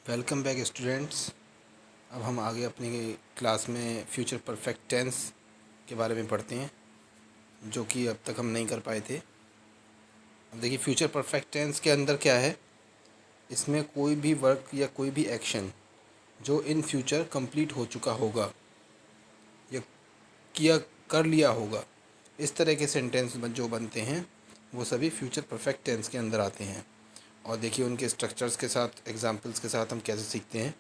Welcome back students. अब हम आगे अपनी क्लास में फ्यूचर परफेक्ट टेंस के बारे में पढ़ते हैं, जो कि अब तक हम नहीं कर पाए थे। अब देखिए, फ्यूचर परफेक्ट टेंस के अंदर क्या है। इसमें कोई भी वर्क या कोई भी एक्शन जो इन फ्यूचर कंप्लीट हो चुका होगा या किया कर लिया होगा, इस तरह के सेंटेंस जो बनते हैं वो सभी फ्यूचर परफेक्ट टेंस के अंदर आते हैं। और देखिए, उनके स्ट्रक्चर्स के साथ, एग्जांपल्स के साथ हम कैसे सीखते हैं।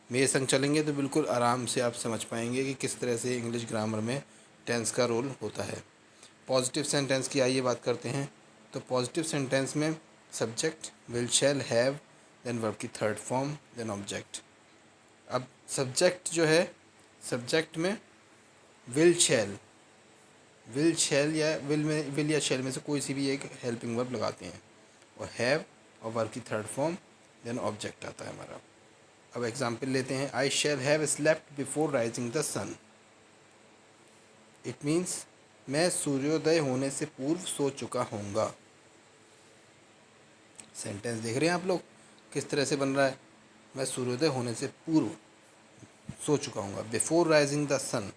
मेरे संग चलेंगे तो बिल्कुल आराम से आप समझ पाएंगे कि किस तरह से इंग्लिश ग्रामर में टेंस का रोल होता है। पॉजिटिव सेंटेंस की आइए बात करते हैं। तो पॉजिटिव सेंटेंस में subject will shall have, then verb की थर्ड फॉर्म, देन ऑब्जेक्ट। अब सब्जेक्ट जो है, सब्जेक्ट में विल शैल या विल या शैल में से कोई सी भी एक हेल्पिंग वर्ब लगाते हैं, और हैव और वर्ब की थर्ड फॉर्म, देन ऑब्जेक्ट आता है हमारा। अब एग्जाम्पल लेते हैं। I shall have slept before rising the sun. It means मैं सूर्योदय होने से पूर्व सो चुका होऊंगा। सेंटेंस देख रहे हैं आप लोग किस तरह से बन रहा है। मैं सूर्योदय होने से पूर्व सो चुका हूँगा। बिफोर राइजिंग द सन,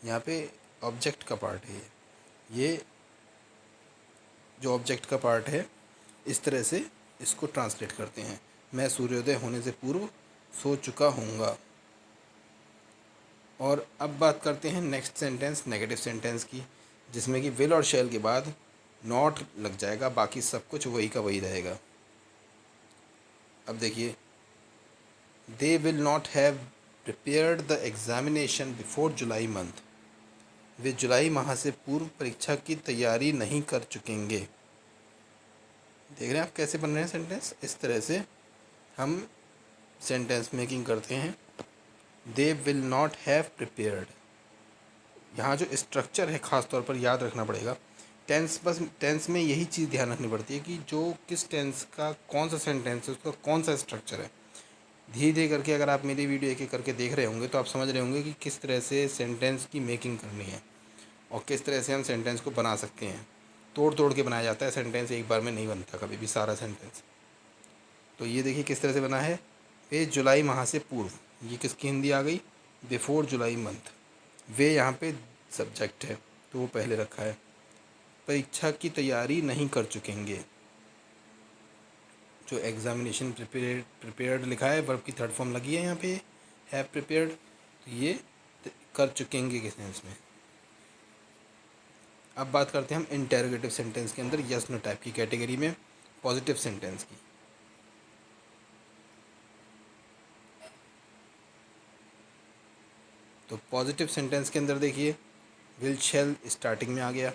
यहाँ पे ऑब्जेक्ट का पार्ट है। ये जो ऑब्जेक्ट का पार्ट है, इस तरह से इसको ट्रांसलेट करते हैं। मैं सूर्योदय होने से पूर्व सो चुका हूँगा। और अब बात करते हैं नेक्स्ट सेंटेंस, नेगेटिव सेंटेंस की, जिसमें कि विल और शैल के बाद नॉट लग जाएगा, बाकी सब कुछ वही का वही रहेगा। अब देखिए, they will not have prepared the examination before July month. वे जुलाई माह से पूर्व परीक्षा की तैयारी नहीं कर चुकेंगे। देख रहे हैं आप कैसे बन रहे हैं सेंटेंस। इस तरह से हम सेंटेंस मेकिंग करते हैं। दे विल नॉट हैव प्रिपेयर्ड, यहाँ जो स्ट्रक्चर है ख़ास तौर पर याद रखना पड़ेगा। टेंस, बस टेंस में यही चीज़ ध्यान रखनी पड़ती है कि जो किस टेंस का कौन सा सेंटेंस है, उसका कौन सा स्ट्रक्चर है। धीरे धीरे करके अगर आप मेरी वीडियो एक एक करके देख रहे होंगे तो आप समझ रहे होंगे कि किस तरह से सेंटेंस की मेकिंग करनी है और किस तरह से हम सेंटेंस को बना सकते हैं। तोड़ तोड़ के बनाया जाता है सेंटेंस, एक बार में नहीं बनता कभी भी सारा सेंटेंस। तो ये देखिए किस तरह से बना है। वे जुलाई माह से पूर्व, ये किसकी हिंदी आ गई, बिफोर जुलाई मंथ। वे यहाँ पे सब्जेक्ट है तो वो पहले रखा है। परीक्षा की तैयारी नहीं कर चुकेंगे, जो एग्जामिनेशन प्रिपेयर्ड लिखा है, वर्ब की थर्ड फॉर्म लगी है यहाँ पे, हैव प्रिपेयर्ड, तो ये कर चुकेंगे के सेंस में। अब बात करते हैं हम इंटेरोगेटिव सेंटेंस के अंदर यस नो टाइप की कैटेगरी में पॉजिटिव सेंटेंस की। तो पॉजिटिव सेंटेंस के अंदर देखिए, विल शैल स्टार्टिंग में आ गया,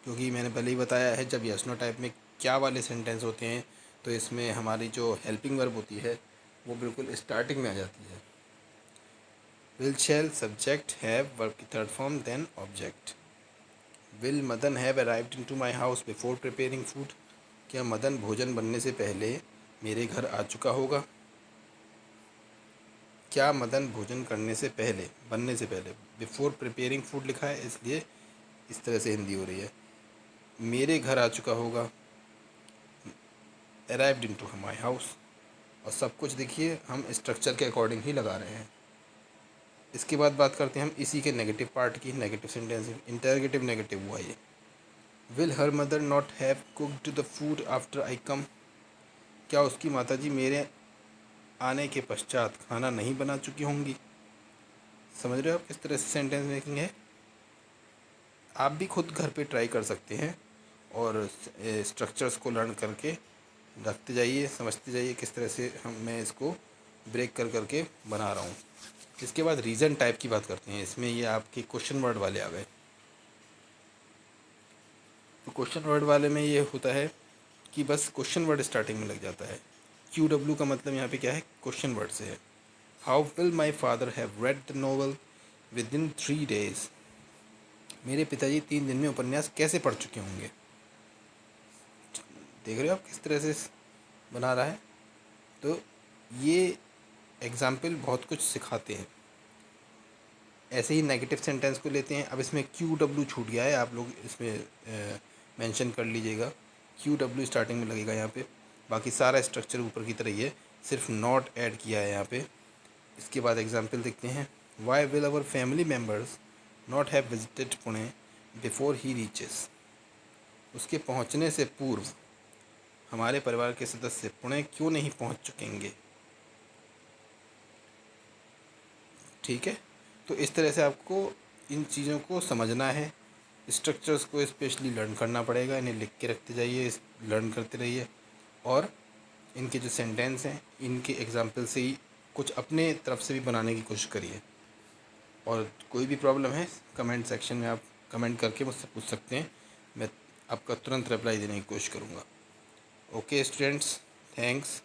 क्योंकि मैंने पहले ही बताया है जब यस नो टाइप में क्या वाले सेंटेंस होते हैं तो इसमें हमारी जो हेल्पिंग वर्ब होती है वो बिल्कुल स्टार्टिंग में आ जाती है। Will shall subject, have verb की third form, then object. Will Madan have arrived into my house before preparing food. क्या मदन भोजन बनने से पहले मेरे घर आ चुका होगा। क्या मदन भोजन करने से पहले, बनने से पहले, बिफोर प्रिपेयरिंग फूड लिखा है इसलिए इस तरह से हिंदी हो रही है। मेरे घर आ चुका होगा, अराइव्ड इनटू माय हाउस। और सब कुछ देखिए हम स्ट्रक्चर के अकॉर्डिंग ही लगा रहे हैं। इसके बाद बात करते हैं हम इसी के नेगेटिव पार्ट की, नेगेटिव सेंटेंस, इंटरोगेटिव नेगेटिव हुआ ये। Will her mother not have cooked the food after I come. क्या उसकी माताजी मेरे आने के पश्चात खाना नहीं बना चुकी होंगी। समझ रहे हो आप किस तरह से सेंटेंस मेकिंग है। आप भी खुद घर पे ट्राई कर सकते हैं और स्ट्रक्चर्स को लर्न करके रखते जाइए, समझते जाइए किस तरह से मैं इसको ब्रेक कर करके बना रहा हूँ। इसके बाद रीज़न टाइप की बात करते हैं। इसमें ये आपके क्वेश्चन वर्ड वाले आ गए। तो क्वेश्चन वर्ड वाले में ये होता है कि बस क्वेश्चन वर्ड स्टार्टिंग में लग जाता है। क्यू डब्ल्यू का मतलब यहाँ पे क्या है, क्वेश्चन वर्ड से है। How will my father have read the novel with in 3 days। मेरे पिताजी 3 दिन में उपन्यास कैसे पढ़ चुके होंगे। देख रहे हो आप किस तरह से बना रहा है। तो ये एग्ज़ाम्पल बहुत कुछ सिखाते हैं। ऐसे ही नेगेटिव सेंटेंस को लेते हैं। अब इसमें क्यू डब्ल्यू छूट गया है, आप लोग इसमें मेंशन कर लीजिएगा। क्यू डब्ल्यू स्टार्टिंग में लगेगा यहाँ पे। बाकी सारा स्ट्रक्चर ऊपर की तरह ही है, सिर्फ नॉट ऐड किया है यहाँ पे। इसके बाद एग्जाम्पल देखते हैं। Why will our family members not have visited Pune before he reaches. उसके पहुँचने से पूर्व हमारे परिवार के सदस्य पुणे क्यों नहीं पहुँच चुकेंगे। ठीक है, तो इस तरह से आपको इन चीज़ों को समझना है, स्ट्रक्चर्स को स्पेशली लर्न करना पड़ेगा। इन्हें लिख के रखते जाइए, लर्न करते रहिए, और इनके जो सेंटेंस हैं इनके एग्जाम्पल से ही कुछ अपने तरफ से भी बनाने की कोशिश करिए। और कोई भी प्रॉब्लम है कमेंट सेक्शन में आप कमेंट करके मुझसे पूछ सकते हैं, मैं आपका तुरंत रिप्लाई देने की कोशिश करूँगा। Okay students, thanks.